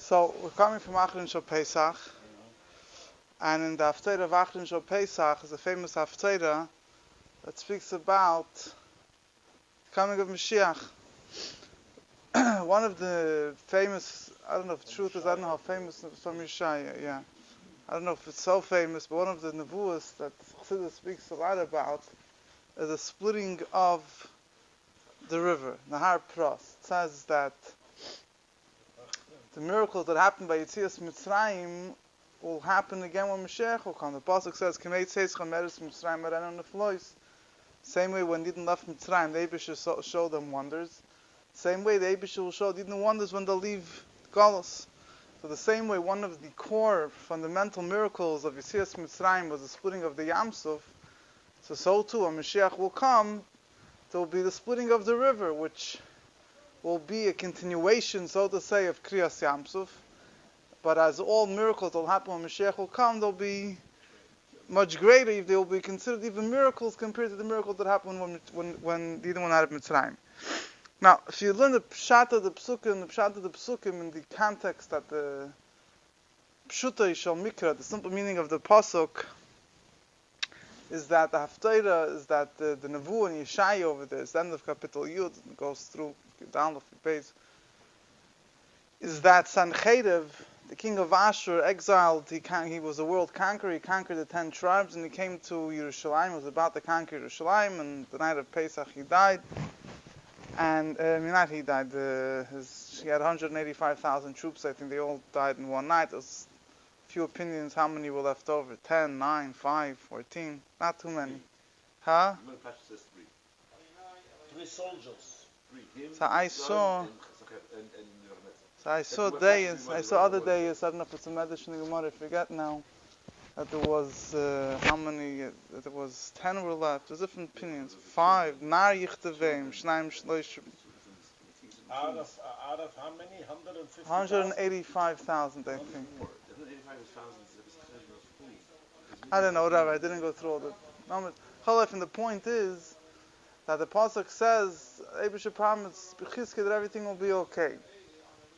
So we're coming from Achron Shal Pesach, and in the Haftarah of Achron Shal Pesach is a famous Haftarah that speaks about the coming of Moshiach. One of the famous, I don't know if the truth is, I don't know how famous it's from Yeshaya, yeah. I don't know if it's so famous, but one of the nevuos that Chassidus speaks a lot about is the splitting of the river, Nahar Pros. It says that the miracles that happened by Yetzias Mitzrayim will happen again when Moshiach will come. The Pasuk says, "K'mei tzeis chameres Mitzrayim arenon neflois." Same way when Yidden left Mitzrayim, the Eibusher show them wonders. Same way the Eibusher will show Yidden wonders when they leave Galus. So the same way, one of the core fundamental miracles of Yetzias Mitzrayim was the splitting of the Yam Suf. So too, when Mashiach will come, there will be the splitting of the river, which will be a continuation, so to say, of Kriyas Yam Suf. But as all miracles will happen when Mashiach will come, they'll be much greater. If they will be considered even miracles compared to the miracles that happened when the one out of Mitzrayim. Now, if you learn the Pshat of the Psukim, in the context that the Pshuta Yishal Mikra, the simple meaning of the Pasuk, is that the Haftarah is that the Nevu and Yeshaya over there, it's the end of Kapitel Yud, it goes through, down a few pages, is that Sancheiriv, the king of Ashur, exiled, he was a world conqueror, he conquered the 10 tribes, and he came to Yerushalayim, he was about to conquer Yerushalayim, and the night of Pesach he died. And, not he died, he had 185,000 troops, I think they all died in one night. There's a few opinions how many were left over, 10, 9, 5, 14, not too many. Huh? 3 soldiers. So I saw other days, I don't know if it's a Medrash in the Gemara, I forget now, that there was, how many, there was 10 were left, there's different opinions, 5, Nar Yichtavim, Shnaim Shloish. Out of how many? 185,000, I think. I don't know, whatever, I didn't go through all the numbers. And the point is, that the Pasuk says, Eibusher promised, that everything will be okay.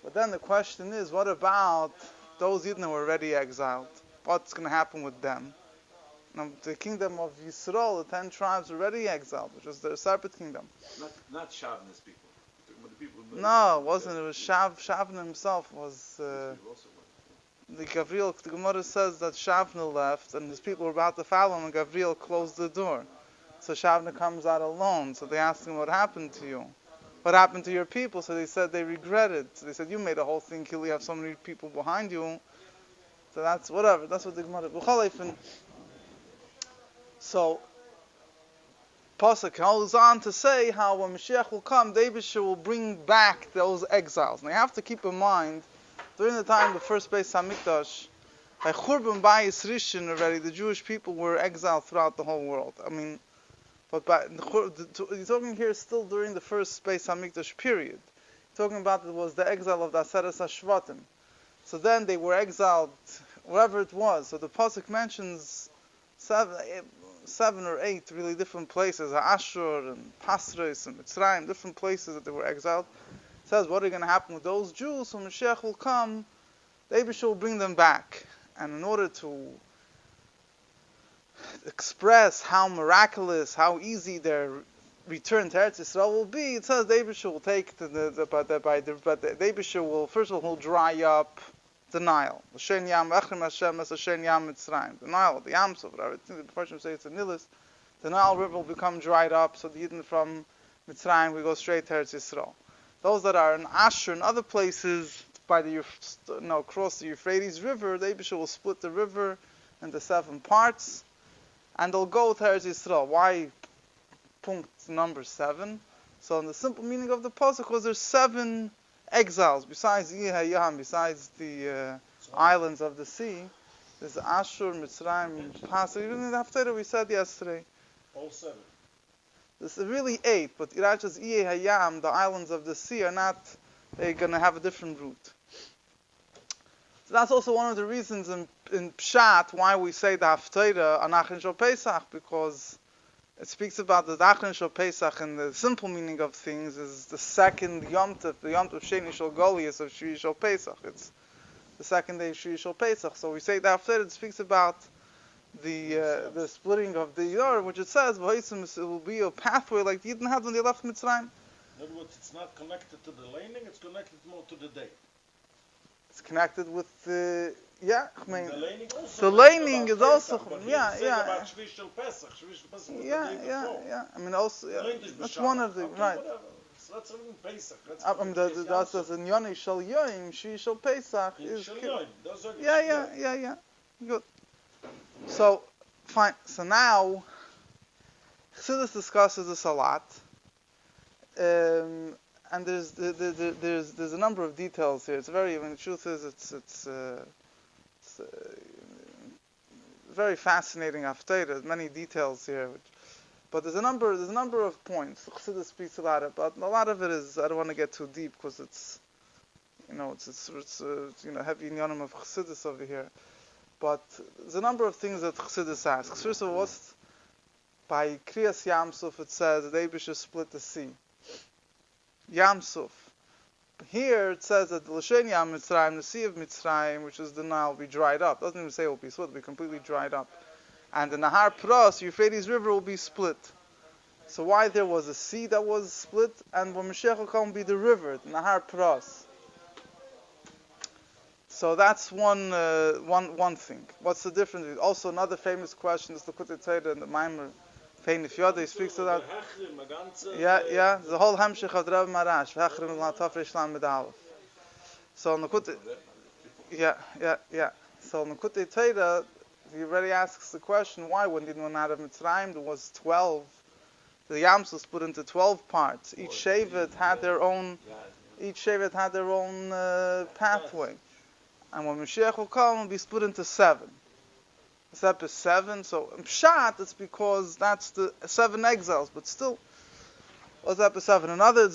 But then the question is, what about those Yidden who were already exiled? What's going to happen with them? Now, the kingdom of Yisrael, the 10 tribes, were already exiled, which was their separate kingdom. Not Shavna's people. No, it wasn't. It was Shavna himself was... the Gemara says that Shavna left, and his people were about to follow him, and Gavriel closed the door. So Shavna comes out alone. So they asked him, what happened to you? What happened to your people? So they said they regretted. So they said, you made a whole thing kill, you have so many people behind you. So that's whatever. That's what the Gemara... So, Pasuk goes on to say how when Mashiach will come, the Eibusher will bring back those exiles. Now you have to keep in mind, during the time of the first Beis HaMikdash, by Churban Bayis Rishon already, the Jewish people were exiled throughout the whole world. I mean, but you're talking here still during the first Beis HaMikdash period. You're talking about it was the exile of the Aseres HaShvatim. So then they were exiled wherever it was. So the Pasuk mentions 7 or 8 really different places, Ashur and Pasres and Mitzrayim, different places that they were exiled. It says, what are going to happen with those Jews? When Mashiach will come, the Eibusher will bring them back. And in order to express how miraculous, how easy their return to Eretz Yisrael will be, it says the Eibusher will take the Eibusher will, first of all, he'll dry up the Nile. The Nile, the Yam Suf, whatever. The Persians say it's a Nilis. The Nile River will become dried up, so the Yidden from Mitzrayim will go straight to Eretz Yisrael. Those that are in Ashur and other places, across the Euphrates River, the Eibusher will split the river into 7 parts, and they'll go to Eretz Yisrael. Why punct number 7? So in the simple meaning of the Pasuk was there's 7 exiles, besides Yihayam, besides the islands of the sea. There's Ashur, Mitzrayim, Pasuk. Even in the Haftarah we said yesterday. All 7. There's really 8, but Irach's Yihayam, the islands of the sea, are not, they're going to have a different route. So that's also one of the reasons in Pshat why we say the Haftarah on Achron Shal Pesach, because it speaks about the Achron Shal Pesach, and the simple meaning of things is the second Yom Tov, the Yom Tov Sheni Shal Goliath of Shvi Shal Pesach. It's the second day Shishol Pesach. So we say that after it speaks about the splitting of the Yor, which it says, it will be a pathway like the Yidden had when they left Mitzrayim. In other words, it's not connected to the laning, it's connected more to the day. It's connected with the, I mean, The laning also. the laning is Pesach, also, but yeah. About Shvishel Pesach. Shvishel Pesach was the day before. I mean, also, that's one of the, okay, right. Whatever. So that's in Pesach. That's I mean, that's as in Yoni Shal Yoim, Shishol Pesach is. Those are Yeah. Good. So, fine. So now, Chassidus discusses this a lot, and there's a number of details here. It's very. I mean, the truth is, it's very fascinating haftarah. There's many details here, but there's a number of points. Chassidus speaks a lot about. A lot of it is. I don't want to get too deep because it's heavy inyanim of Chassidus over here. But there's a number of things that Chassidus asks. First of all, by Kriyas Yamsuf it says that Eibush split the sea. Yamsuf. Here it says that the L'shen Yam Mitzrayim, the sea of Mitzrayim, which is the Nile, will be dried up. It doesn't even say it will be split, it will be completely dried up. And the Nahar Pras, Euphrates River, will be split. So why there was a sea that was split, and when Moshiach will come, be the river, the Nahar Pras. So that's one thing. What's the difference? Also, another famous question is the Kutei Torah and the Maimer Fein Ifyoda. He speaks to that. The whole Hamshich of Reb Marash. V'hechrim l'ataf Shlam Med Aleph. So in the Kutei, So in the Kutei Torah, he already asks the question: why, when they went out of Mitzrayim, there was 12. The Yams was put into 12 parts. Each Shevet had their own. Pathway. And when Moshiach will come, it will be split into 7. Except is 7. So in Pshat, it's because that's the 7 exiles. But still, what's up is 7? Another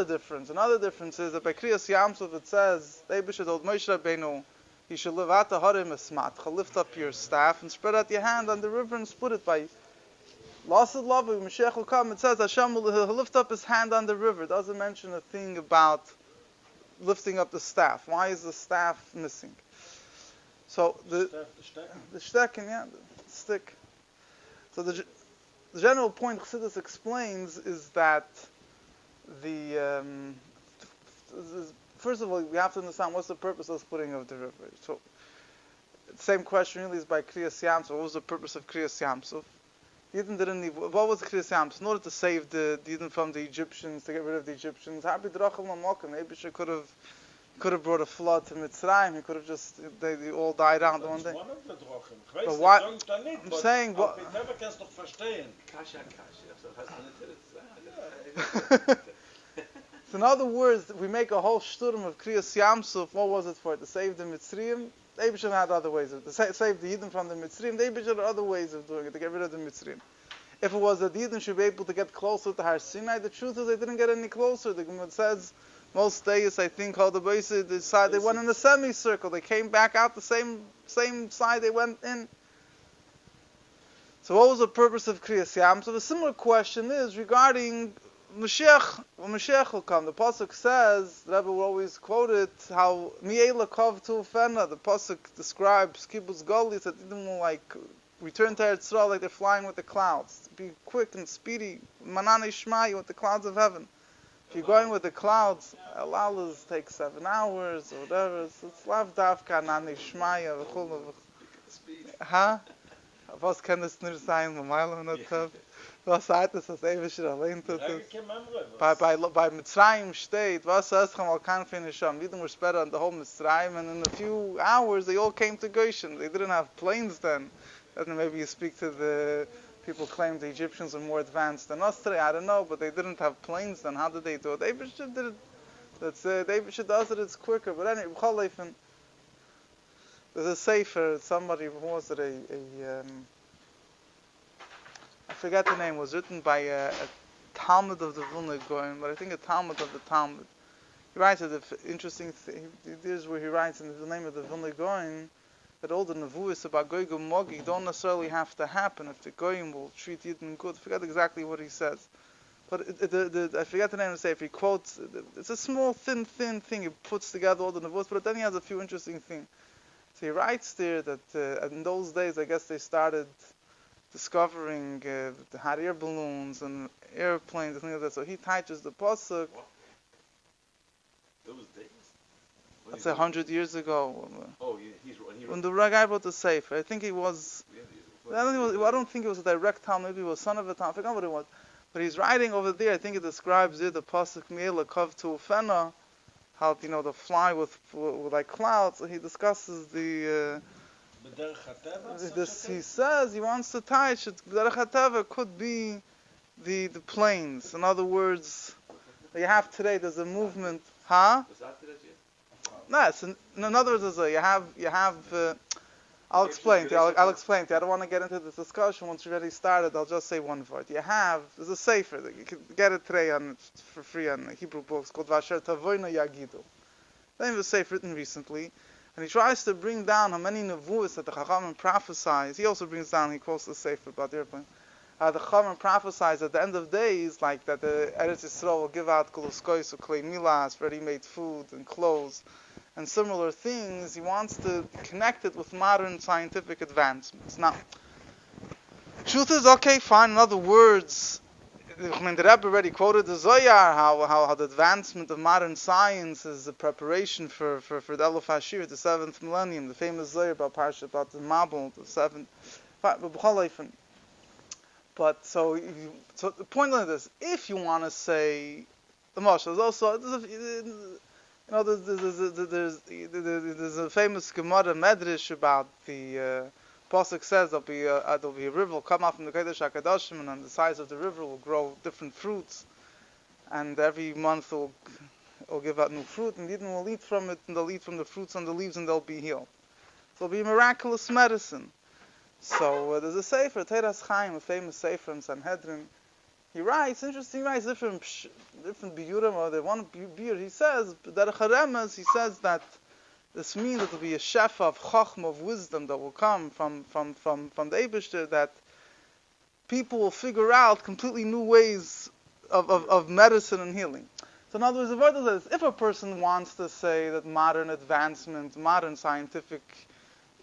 difference. Another difference is that by Kriyas Yamsuf it says, Eibush told Moshe Rabbeinu, you should live at the Harim Esmatcha, lift up your staff and spread out your hand on the river and split it by Lasad Lavu. Moshiach will come. It says Hashem will lift up his hand on the river. It doesn't mention a thing about lifting up the staff. Why is the staff missing? So the stecken, the stick. So the general point Chassidus explains is that first of all, we have to understand what's the purpose of splitting of the river. So the same question really is by Kriyas Yamsuf. What was the purpose of Kriyas Yamsuf? What was Kriyas Yamsuf? In order to save the Yidden from the Egyptians, to get rid of the Egyptians, maybe she could have brought a flood to Mitzrayim. He could have they all died out in one day. One of the Drachim. But what I'm saying, what? Never kannst doch verstehen. So in other words, we make a whole shturim of Kriyas Yamsuf. What was it for? To save the Mitzrayim? They should have had other ways to save the Yidden from the Mitzrayim. They should have other ways of doing it, to get rid of the Mitzrayim. If it was that the Yidden should be able to get closer to Har Sinai, the truth is they didn't get any closer. The Gemara says most days, I think, how the Beis decided they went in a semicircle. They came back out the same side they went in. So what was the purpose of Kriyas Yam? So the similar question is regarding Moshiach. When Moshiach will come, the pasuk says, the Rebbe will always quote it, how Mi'ela Kav Tu Fena, the pasuk describes Kibbutz Golis, that they will return to Eretz Yisrael like they're flying with the clouds. Be quick and speedy, Manane Shmayu, with the clouds of heaven. If you're going with the clouds, Alalas take 7 hours or whatever. It's lav davka Manane Shmaya v'chul. Huh? Was kann es nur sein, normaler nicht haben? Was sagt es, dass Eivish allein tut es? Bei Mitzrayim steht, was heißt, mal kein Finisham. Yidden were spread on the whole Mitzrayim, and in a few hours they all came to Goshen. They didn't have planes then. And maybe you speak to the people claim the Egyptians are more advanced than us today. I don't know, but they didn't have planes then. How did they do it? Eivish did it. That's it. Eivish does it. It's quicker. But anyway, there's a sefer. Somebody who was it I forget the name. It was written by a Talmud of the Vilna Gaon, but I think a Talmud of the Talmud. He writes an interesting thing. Here's where he writes in the name of the Vilna Gaon that all the nevuos about Gog and Magog don't necessarily have to happen if the Goyim will treat Yidden good. I forget exactly what he says. But I forget the name of the Sefer. He quotes, it's a small, thin thing. He puts together all the Nevuos, but then he has a few interesting things. So he writes there that in those days, I guess they started discovering the hot air balloons and airplanes and things like that. So he touches the pasuk. What? Those days? Let's say 100 years ago. Oh, he When the guy wrote the Sefer, I think he was. I don't think it was a direct Talmud. Maybe it was son of a Talmud. I forgot what it was. But he's writing over there. I think it describes it. The pasuk Miela Kav to Ufena, how to fly with like clouds. So he discusses the. He says he wants to touch it. Derech HaTeva could be the planes. In other words, you have today. There's a movement, huh? No, in other words, you have. I'll explain to you. I'll explain to you. I don't want to get into this discussion. Once you already started, I'll just say one word. There's a sefer that you can get it today for free on Hebrew books called Vasher Tavoyna Yagidu. The name of the sefer written recently. And he tries to bring down how many nevuos that the Chachamim prophesies. He also brings down, he quotes the Sefer about the airplane. The Chachamim prophesies at the end of days, like that the Eretz Yisrael will give out koloskois or klei milas, ready-made food and clothes, and similar things. He wants to connect it with modern scientific advancements. Now, truth is, okay, fine. In other words, the Rebbe already quoted the Zohar, how the advancement of modern science is a preparation for the Eluf Hashir, the 7th millennium, the famous Zohar about the Mabul, the 7th. But so the point of this, if you want to say the Moshe, there's also there's a famous Gemara Medrash about the. Pasuk says there'll be a river will come out from the Kodesh HaKadoshim, and on the sides of the river will grow different fruits, and every month will give out new fruit, and Eden will eat from it, and they'll eat from the fruits on the leaves, and they'll be healed. So it'll be miraculous medicine. So there's a sefer, Teiras Chaim, a famous sefer in Sanhedrin. He writes different biurim, or the one biur. He says Derech HaRemez, he says that this means that there will be a shefa of chachma, of wisdom that will come from the Eibishter, that people will figure out completely new ways of medicine and healing. So in other words, the word is, if a person wants to say that modern advancement, modern scientific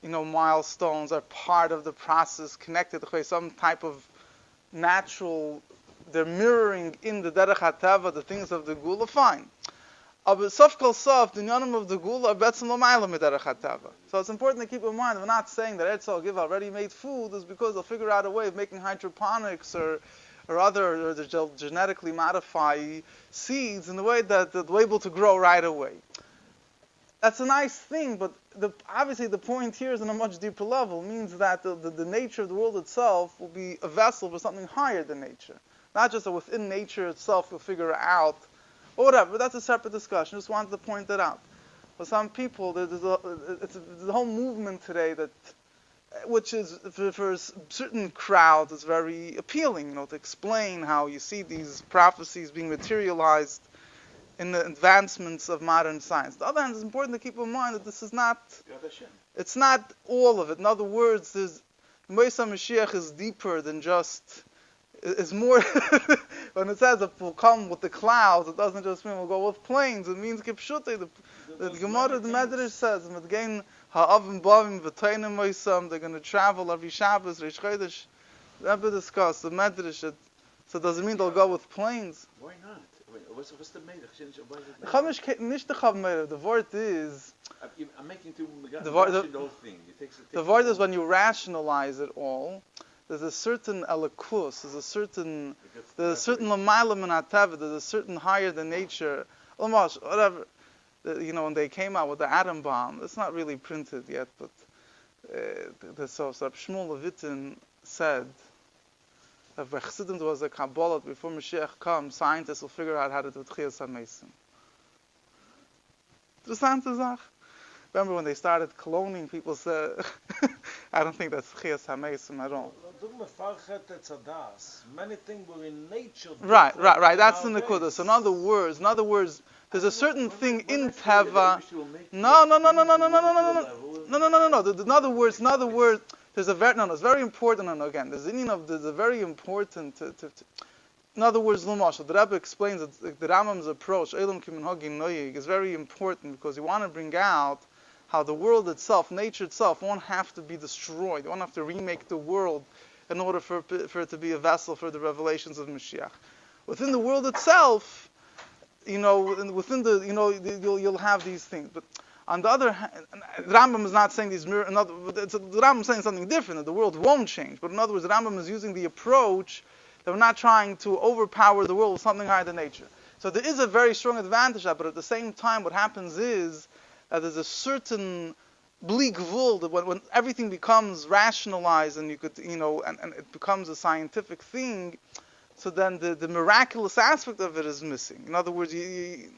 milestones are part of the process connected to some type of natural, they're mirroring in the Derech HaTeva, the things of the Gula, fine. But sof kol sof, the nyanim of the Gula are betzim l'mayla miderech HaTeva. So it's important to keep in mind, we're not saying that Eretz will give out ready-made food is because they'll figure out a way of making hydroponics or they'll genetically modify seeds in the way that they're able to grow right away. That's a nice thing, but obviously the point here is on a much deeper level. It means that the nature of the world itself will be a vessel for something higher than nature. Not just that within nature itself you'll figure out or whatever, but that's a separate discussion. Just wanted to point that out. For some people, there's a whole movement today which is for certain crowds is very appealing, to explain how you see these prophecies being materialized in the advancements of modern science. On the other hand, it's important to keep in mind that this is not, it's not all of it. In other words, the Moshiach is deeper than just. It's more, when it says it will come with the clouds, it doesn't just mean we'll go with planes, it means kipshute. The Gemara, the Medrash says, they're going to travel every Shabbos, Reish Chodesh. The Rebbe discussed, the Medrash, so does it mean they'll go with planes? Why not? What's the Medrash? The word is, I'm making too rational thing. The word is when you rationalize it all, there's a certain elikus, there's a certain lamayla min hateva, there's a certain higher than nature, almost whatever. When they came out with the atom bomb, it's not really printed yet, but so Shmuel Levitin said that for Chassidim there was a Kabbalah before Moshiach comes, scientists will figure out how to do Tchias HaMesim. Interessante Sache. Remember when they started cloning, people said, I don't think that's Tchias HaMesim at all. Many things were in nature. Right. That's the Nekuda. So in other words, there's a certain thing in Teva. No. In other words, there's a very, it's very important. And again, there's a very important. In other words, Lumashal, the Rebbe explains that the Rambam's approach, Elam Kimin Hagim Noyig, is very important because you want to bring out how the world itself, nature itself, won't have to be destroyed. You won't have to remake the world in order for it to be a vessel for the revelations of Mashiach. Within the world itself, within the, you'll have these things. But on the other hand, the Rambam is not saying these the Rambam is saying something different, that the world won't change. But in other words, the Rambam is using the approach that we're not trying to overpower the world with something higher than nature. So there is a very strong advantage, but at the same time, what happens is that there's a certain bleak gvul that when everything becomes rationalized and you could, and it becomes a scientific thing, so then the miraculous aspect of it is missing. In other words, K'mei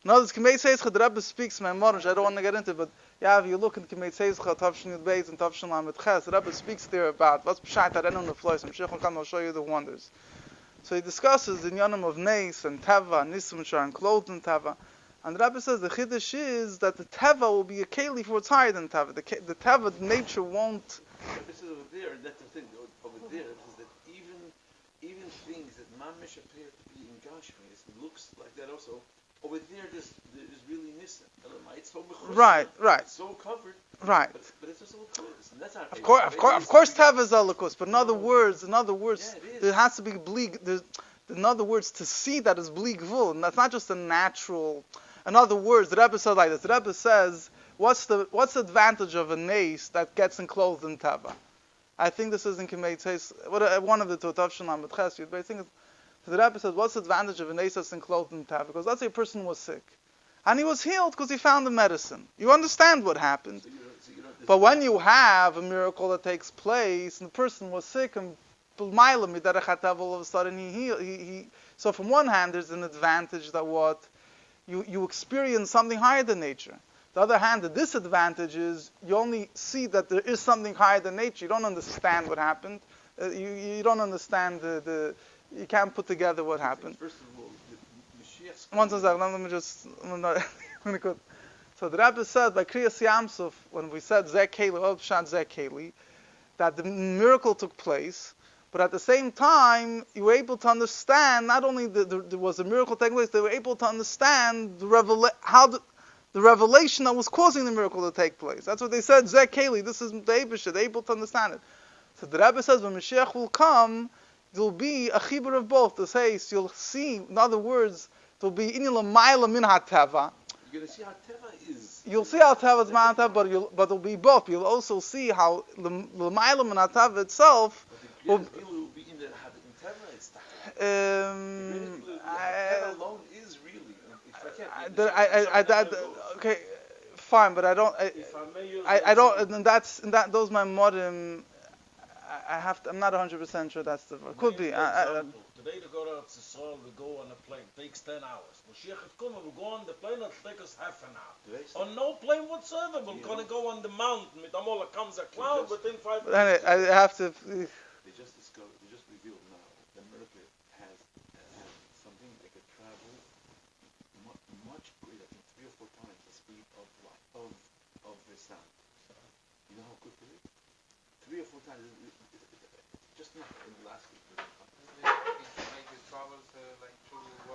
Seischa, the Rebbe speaks, my Morish, I don't want to get into it, but yeah, if you look in K'mei Seischa, Tavshin Yud Beis and Tavshin Lamed Ches, the Rebbe speaks there about what's Pshat Arenu Neflois, and Moshiach will show you the wonders. So he discusses the Inyanim of Neis and Teva, Nisum Shar, and clothed in Teva. And the Rebbe says the Chiddush is that the Teva will be a Keli for what's higher than Teva. The Teva, the nature won't. This is over there, and that's the thing, over there, is that even things that mamish appear to be in Gashmis, it looks like that also. Over there, there's really Nisan. It's so right. It's so covered. Right. But it's just a little close. And that's not. Of course, Teva is Elikus. But in other words, there has to be bleak. In other words, to see that is bleak vul, and that's not just a natural. In other words, the Rebbe says like this. The Rebbe says, what's the advantage of a nace that gets enclosed in Teva? I think this is in K'mei Seischa, one of the Tavshin Lamed Ches, but I think the Rebbe says, what's the advantage of a nace that's enclosed in Teva? Because let's say a person was sick, and he was healed because he found the medicine. You understand what happened. But when you have a miracle that takes place, and the person was sick, and all of a sudden he so from one hand, there's an advantage that you experience something higher than nature. The other hand, the disadvantage is you only see that there is something higher than nature. You don't understand what happened. You don't understand you can't put together what happened. First of all, Moshiach's. One second, let me just. So the Rebbe said by Kriyas Yamsuf, when we said Zeh Keli, that the miracle took place, but at the same time, you were able to understand, not only there was a miracle taking place, they were able to understand the revelation that was causing the miracle to take place. That's what they said, Zeh Keli, this is the Eibusha, they're able to understand it. So the Rebbe says, when Mashiach will come, there will be a chibur of both. To say, so you'll see, in other words, there will be in l'mayla min ha'teva. You're going to see how Teva is. You'll see how Teva is man Teva, but it'll be both. You'll also see how l'mayla min ha'teva itself. But the people will be in Teva, it's Teva alone is really. Okay, fine, but I don't. Those my modern. I'm not 100% sure that's the. Could be. Today to go to Tzisol, we go on a plane. It takes 10 hours. Moshiach is coming. We go on the plane. It'll take us half an hour. On no plane whatsoever. We're going to go on the mountain. With Amola comes a cloud within 5 minutes. I have to. They just revealed now that America has something that could travel much greater, I think 3 or 4 times the speed of light, of the sound. You know how quick it is? 3 or 4 times. Just not in the last week.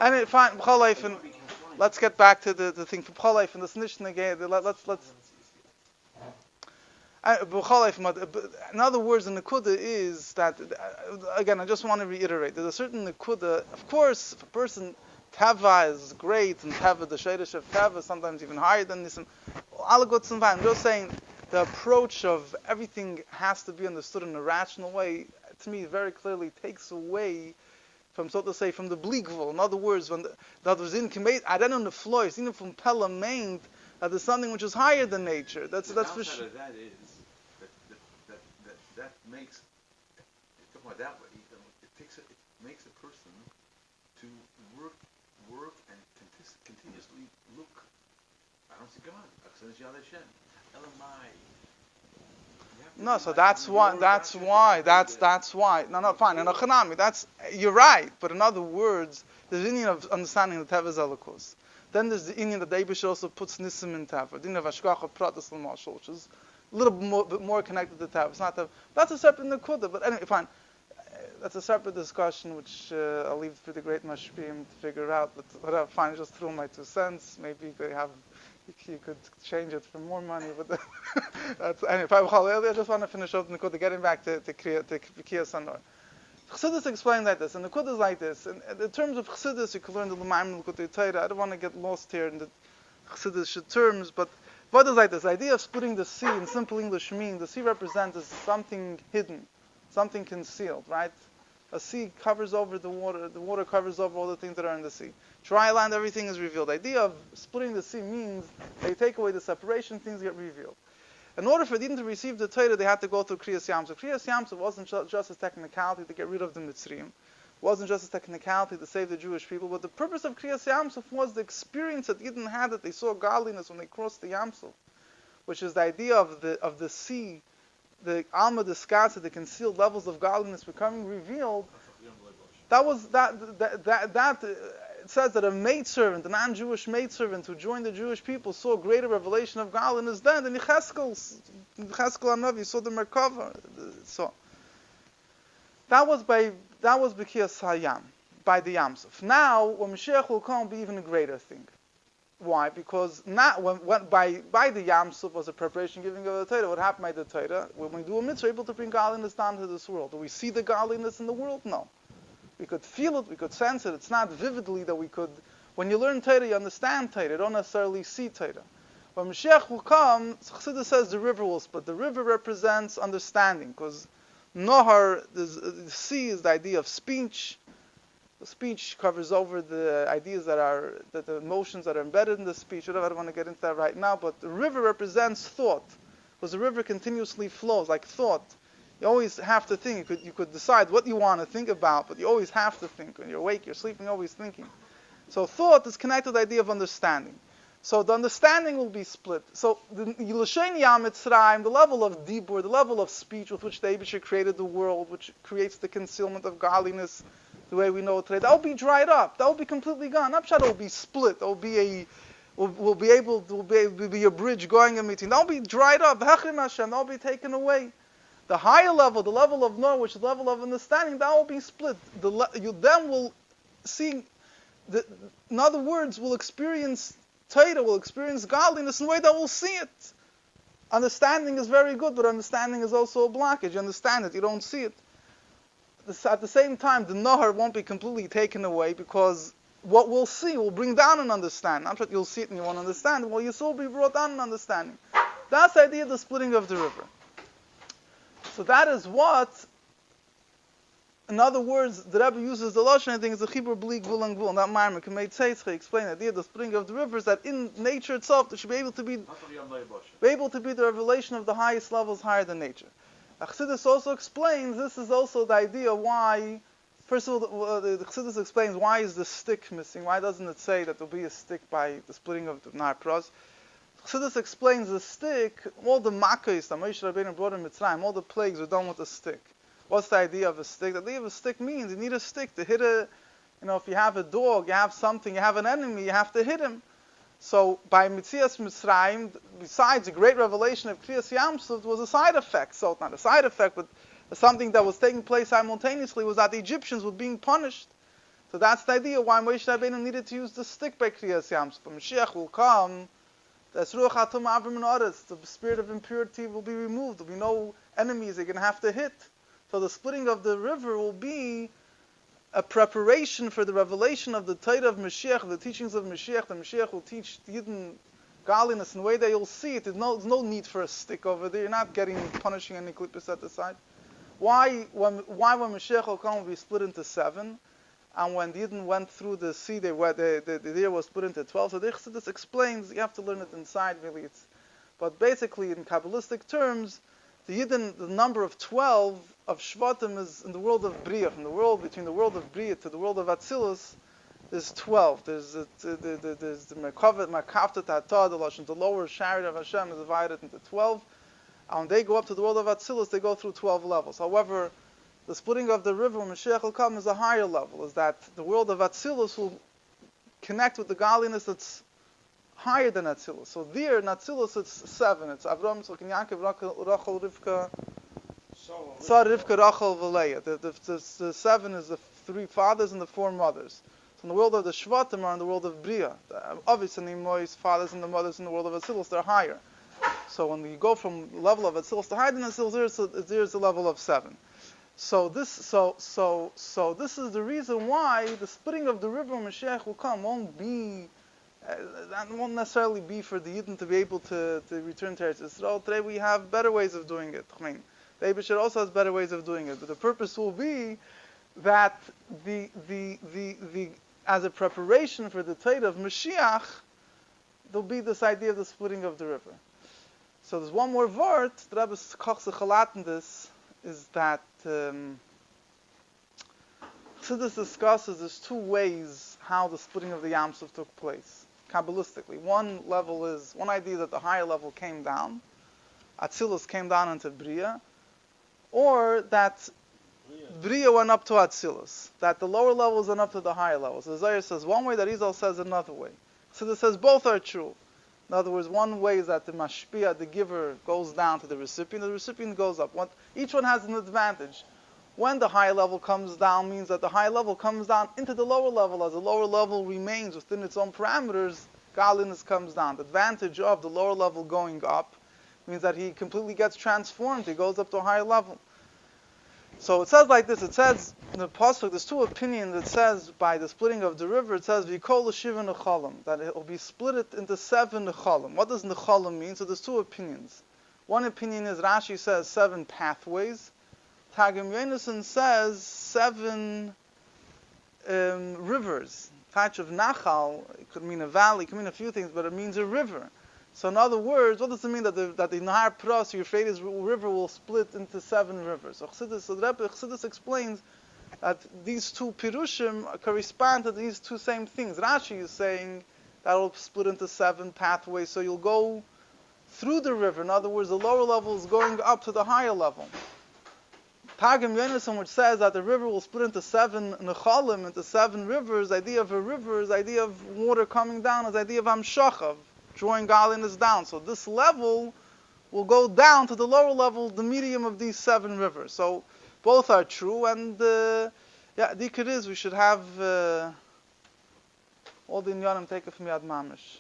And fine, let's get back to the thing for B'chol and the Snishna again. Let's. In other words, the Nekuda is that, again, I just want to reiterate, there's a certain Nekuda, of course, if a person, Teva is great, and Teva, the Shadish of Teva, is sometimes even higher than this, and all good and fine. I'm just saying, the approach of everything has to be understood in a rational way, to me, very clearly takes away from, so to say, from the bleakvul. In other words, when that was in K'mei, I don't know the floors, even from Pella main, that there's something which is higher than nature. That's for sure. That is that makes. Talking about that way, it makes a person to work and continuously look. I don't see God. No, so that's why. That's why. No, fine. And Achanami, you're right. But in other words, there's the Indian of understanding the Teva's Elikus. Then there's the Indian that the Eibush also puts Nisim in Teva. The Indian of Ashkacha Pratas L'Mashal, which is a little bit more connected to Teva. It's not Teva. That's a separate Nekuda. But anyway, fine. that's a separate discussion, which I'll leave for the great Mashpim to figure out. But whatever, fine, just throw my 2 cents. Maybe you could change it for more money. But that's anyway. I just want to finish up the Nekuda, getting back to Kiyas Sanor. Chassidus explained like this, and the Nekuda is like this. In terms of Chassidus, you can learn the L'maim L'kutei Torah. I don't want to get lost here in the Chassidish terms, but what is like this? The idea of splitting the sea in simple English means the sea represents something hidden, something concealed, right? A sea covers over the water covers over all the things that are in the sea. Dry land, everything is revealed. The idea of splitting the sea means they take away the separation, things get revealed. In order for them to receive the Torah, they had to go through Kriyas Yamsuf. Kriyas Yamsuf wasn't just a technicality to get rid of the Mitzrayim. It wasn't just a technicality to save the Jewish people, but the purpose of Kriyas Yamsuf was the experience that Yidden had, that they saw godliness when they crossed the Yamsuf, which is the idea of the sea, the Alma Diskasa, the concealed levels of godliness becoming revealed. It says that a maidservant, a non-Jewish maidservant who joined the Jewish people, saw greater revelation of godliness then than Yecheskel Hanavi saw the Merkava. So that was B'kiyas Hayam, by the Yamsuf. Now, when Moshiach will come, will be even a greater thing. Why? Because not by the Yamsuf was a preparation giving of the Torah. What happened by the Torah? When we do a mitzvah, we're able to bring godliness down to this world. Do we see the godliness in the world? No. We could feel it, we could sense it. It's not vividly that we could. When you learn Torah, you understand Torah. You don't necessarily see Torah. When Mashiach will come, Chassidus says the river will split. The river represents understanding, because Nohar, the sea, is the idea of speech. The speech covers over the ideas the emotions that are embedded in the speech. I don't want to get into that right now, but the river represents thought, because the river continuously flows, like thought. You always have to think. You could decide what you want to think about, but you always have to think. When you're awake, you're sleeping, you're always thinking. So thought is connected to the idea of understanding. So the understanding will be split. So the Yiloshen Yam Mitzrayim, the level of dibur, the level of speech with which the Eibusher created the world, which creates the concealment of godliness, the way we know it today, that will be dried up. That will be completely gone. Upshot will be split. There will be will be a bridge going in between. That will be dried up. Hechrim Hashem, that will be taken away. The higher level, the level of knowledge, which is the level of understanding, that will be split. You then will see, in other words, will experience Torah, will experience godliness in a way that will see it. Understanding is very good, but understanding is also a blockage. You understand it, you don't see it. At the same time, the Nahar won't be completely taken away, because what we'll see will bring down an understanding. I'm sure you'll see it and you won't understand it. Well, you still be brought down an understanding. That's the idea of the splitting of the river. So that is what, in other words, the Rebbe uses the Lashon, I think, is the Chibur Bli Gvul and Gvul. And that Marmar can make Tzeitzche explain the idea of the splitting of the rivers, that in nature itself, there should be able to be the revelation of the highest levels higher than nature. Chassidus also explains, this is also the idea why, first of all, the Chassidus explains why is the stick missing, why doesn't it say that there will be a stick by the splitting of the Nahar Pras? Chassidus explains the stick, all the makkahs that Moshe Rabbeinu brought in Mitzrayim, all the plagues were done with a stick. What's the idea of a stick? The idea of a stick means you need a stick to hit if you have a dog, you have something, you have an enemy, you have to hit him. So by Mitzias Mitzrayim, besides the great revelation of Kriyas Yamsuf, was a side effect. So not a side effect, but something that was taking place simultaneously was that the Egyptians were being punished. So that's the idea why Moshe Rabbeinu needed to use the stick by Kriyas Yamsuf. But Mashiach will come. The spirit of impurity will be removed. There will be no enemies they're going to have to hit. So the splitting of the river will be a preparation for the revelation of the Torah of Mashiach, the teachings of Mashiach. The Mashiach will teach Yidden godliness in a way that you'll see it. There's no need for a stick over there. You're not punishing any klippos at the side. Why when Mashiach will come will be split into 7? And when the Yidden went through the sea, the year was split into 12. So this explains, you have to learn it inside, really. But basically, in Kabbalistic terms, the number of 12 of Shvatim is in the world of Bria. From the world, between the world of Bria to the world of Atzilus, there's 12. There's the Merkavta Tata, the lower chariot of Hashem is divided into 12. And when they go up to the world of Atzilus, they go through 12 levels. However, the splitting of the river when Mashiach will come is a higher level, is that the world of Atzilus will connect with the godliness that's higher than Atzilus. So there, in Atzilus, it's 7. It's Avram, Yitzchak, and Yaakov, Rachel, Rivka, Sar, Rivka, Rachel, Valeah. The 7 is the 3 fathers and the 4 mothers. So in the world of the Shvatim are in the world of Bria. Obviously, the Mois fathers and the mothers in the world of Atzilus, they're higher. So when you go from the level of Atzilus to higher than Atzilus, there's the level of 7. So this is the reason why the splitting of the river when Mashiach will come won't necessarily be for the Yidden to be able to return to Eretz Yisrael. Today we have better ways of doing it. I mean, the Eibusher also has better ways of doing it, but the purpose will be that the as a preparation for the Torah of Mashiach, there'll be this idea of the splitting of the river. So there's one more word, the Rebbe kochs in this, is that Chassidus discusses there's 2 ways how the splitting of the Yam Suf took place, Kabbalistically. One idea that the higher level came down, Atzilus came down into Bria, or that Bria went up to Atzilus, that the lower levels went up to the higher levels. The Zohar says one way, that Izal says another way. So this says both are true. In other words, one way is that the mashpia, the giver, goes down to the recipient goes up. Each one has an advantage. When the higher level comes down, means that the higher level comes down into the lower level. As the lower level remains within its own parameters, godliness comes down. The advantage of the lower level going up means that he completely gets transformed. He goes up to a higher level. So it says like this. It says in the pasuk, there's 2 opinions. It says by the splitting of the river, it says v'kol l'shiva nechalim, that it will be split into 7 nechalim. What does nechalim mean? So there's 2 opinions. One opinion is Rashi says 7 pathways. Targum Yonason says 7 rivers. Touch of nachal, it could mean a valley, it could mean a few things, but it means a river. So in other words, what does it mean that the Nahar Pras, Euphrates river, will split into 7 rivers? So the Rebbe Chassidus explains that these 2 pirushim correspond to these 2 same things. Rashi is saying that it will split into 7 pathways, so you'll go through the river. In other words, the lower level is going up to the higher level. Targum Yonason, which says that the river will split into 7 nechalim, into 7 rivers, idea of a river is idea of water coming down, is idea of amshachav, drawing godliness down. So this level will go down to the lower level, the medium of these 7 rivers. So both are true, and the ikar is we should have all the inyanim taken from Yad Mamish.